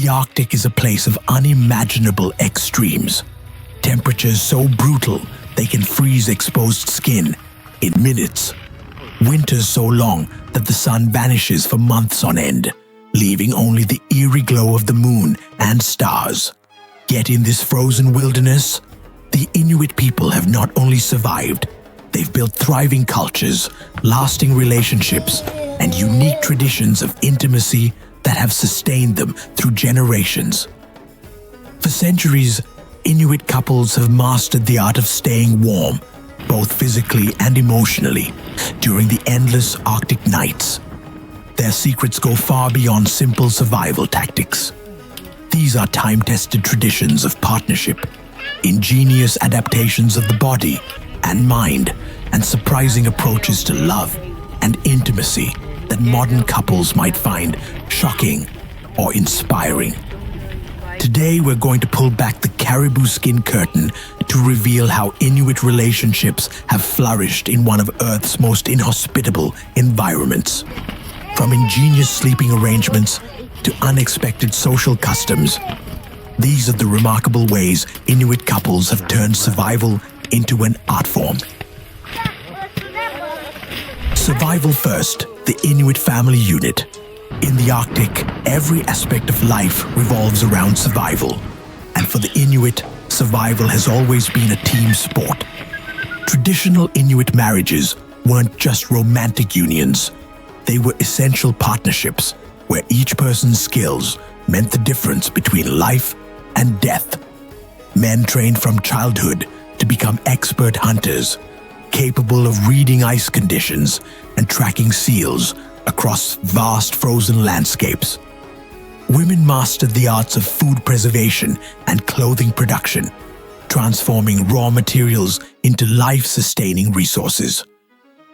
The Arctic is a place of unimaginable extremes. Temperatures so brutal they can freeze exposed skin in minutes. Winters so long that the sun vanishes for months on end, leaving only the eerie glow of the moon and stars. Yet in this frozen wilderness, the Inuit people have not only survived, they've built thriving cultures, lasting relationships, and unique traditions of intimacy that have sustained them through generations. For centuries, Inuit couples have mastered the art of staying warm, both physically and emotionally, during the endless Arctic nights. Their secrets go far beyond simple survival tactics. These are time-tested traditions of partnership, ingenious adaptations of the body and mind, and surprising approaches to love and intimacy that modern couples might find shocking or inspiring. Today, we're going to pull back the caribou skin curtain to reveal how Inuit relationships have flourished in one of Earth's most inhospitable environments. From ingenious sleeping arrangements to unexpected social customs, these are the remarkable ways Inuit couples have turned survival into an art form. Survival first, the Inuit family unit. In the Arctic, every aspect of life revolves around survival. And for the Inuit, survival has always been a team sport. Traditional Inuit marriages weren't just romantic unions. They were essential partnerships where each person's skills meant the difference between life and death. Men trained from childhood to become expert hunters, capable of reading ice conditions and tracking seals across vast frozen landscapes. Women mastered the arts of food preservation and clothing production, transforming raw materials into life-sustaining resources.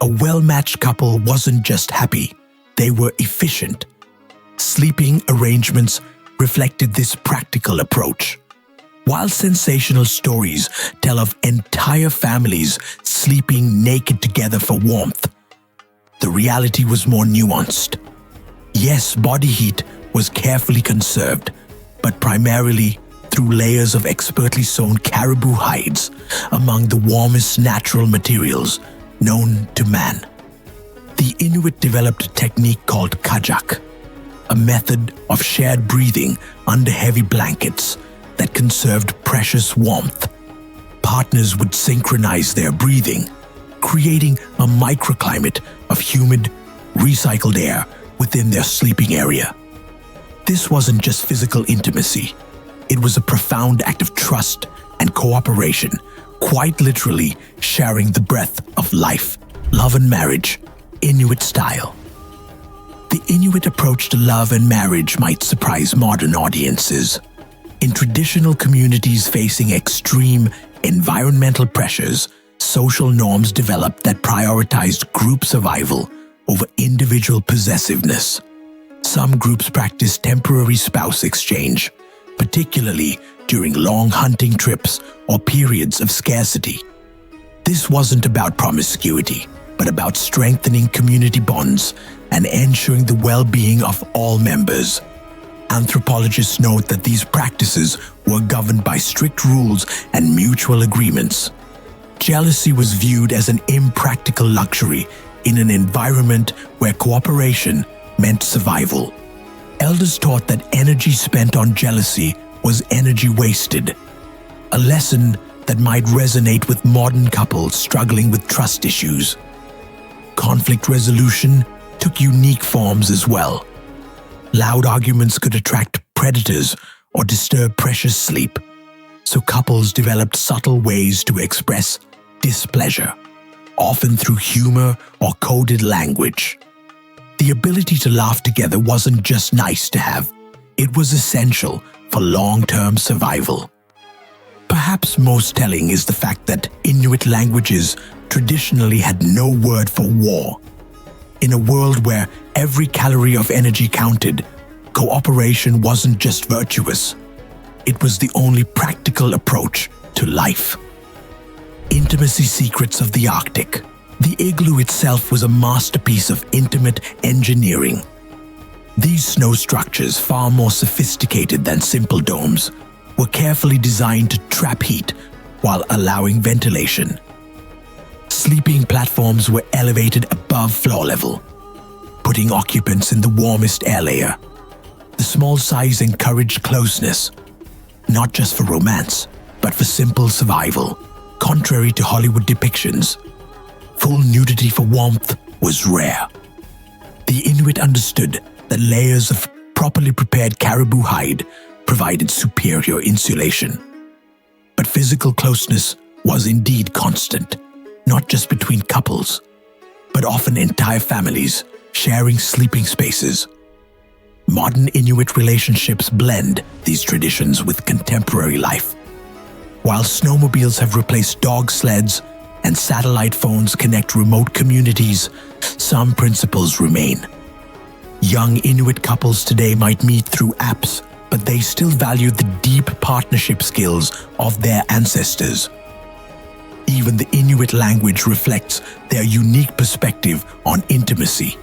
A well-matched couple wasn't just happy, they were efficient. Sleeping arrangements reflected this practical approach. While sensational stories tell of entire families sleeping naked together for warmth, the reality was more nuanced. Yes, body heat was carefully conserved, but primarily through layers of expertly sewn caribou hides among the warmest natural materials known to man. The Inuit developed a technique called kajak, a method of shared breathing under heavy blankets that conserved precious warmth. Partners would synchronize their breathing, creating a microclimate of humid, recycled air within their sleeping area. This wasn't just physical intimacy. It was a profound act of trust and cooperation, quite literally sharing the breath of life, love and marriage, Inuit style. The Inuit approach to love and marriage might surprise modern audiences. In traditional communities facing extreme environmental pressures, social norms developed that prioritized group survival over individual possessiveness. Some groups practiced temporary spouse exchange, particularly during long hunting trips or periods of scarcity. This wasn't about promiscuity, but about strengthening community bonds and ensuring the well-being of all members. Anthropologists note that these practices were governed by strict rules and mutual agreements. Jealousy was viewed as an impractical luxury in an environment where cooperation meant survival. Elders taught that energy spent on jealousy was energy wasted, a lesson that might resonate with modern couples struggling with trust issues. Conflict resolution took unique forms as well. Loud arguments could attract predators or disturb precious sleep, so couples developed subtle ways to express displeasure, often through humor or coded language. The ability to laugh together wasn't just nice to have, it was essential for long-term survival. Perhaps most telling is the fact that Inuit languages traditionally had no word for war. In a world where every calorie of energy counted, cooperation wasn't just virtuous. It was the only practical approach to life. Intimacy secrets of the Arctic. The igloo itself was a masterpiece of intimate engineering. These snow structures, far more sophisticated than simple domes, were carefully designed to trap heat while allowing ventilation. Sleeping platforms were elevated above floor level, putting occupants in the warmest air layer. The small size encouraged closeness, not just for romance, but for simple survival. Contrary to Hollywood depictions, full nudity for warmth was rare. The Inuit understood that layers of properly prepared caribou hide provided superior insulation. But physical closeness was indeed constant, not just between couples, but often entire families sharing sleeping spaces. Modern Inuit relationships blend these traditions with contemporary life. While snowmobiles have replaced dog sleds and satellite phones connect remote communities, some principles remain. Young Inuit couples today might meet through apps, but they still value the deep partnership skills of their ancestors. Even the Inuit language reflects their unique perspective on intimacy.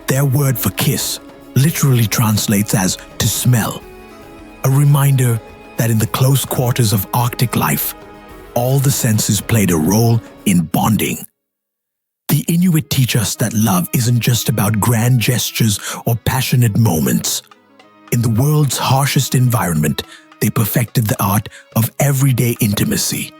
Their word for kiss literally translates as to smell, a reminder that in the close quarters of Arctic life, all the senses played a role in bonding. The Inuit teach us that love isn't just about grand gestures or passionate moments. In the world's harshest environment, they perfected the art of everyday intimacy.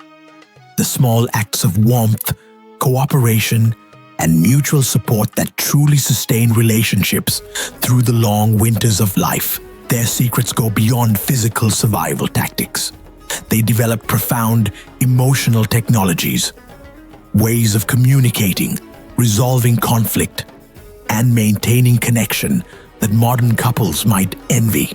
The small acts of warmth, cooperation, and mutual support that truly sustain relationships through the long winters of life. Their secrets go beyond physical survival tactics. They develop profound emotional technologies, ways of communicating, resolving conflict, and maintaining connection that modern couples might envy.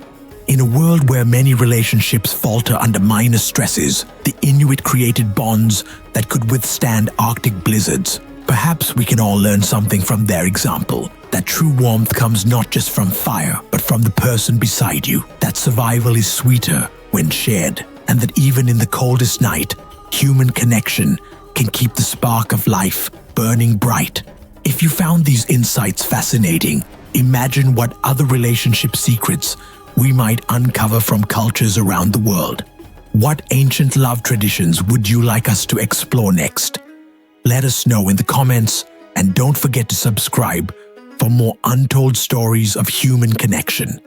In a world where many relationships falter under minor stresses, the Inuit created bonds that could withstand Arctic blizzards. Perhaps we can all learn something from their example, that true warmth comes not just from fire, but from the person beside you, that survival is sweeter when shared, and that even in the coldest night, human connection can keep the spark of life burning bright. If you found these insights fascinating, imagine what other relationship secrets we might uncover from cultures around the world. What ancient love traditions would you like us to explore next? Let us know in the comments, and don't forget to subscribe for more untold stories of human connection.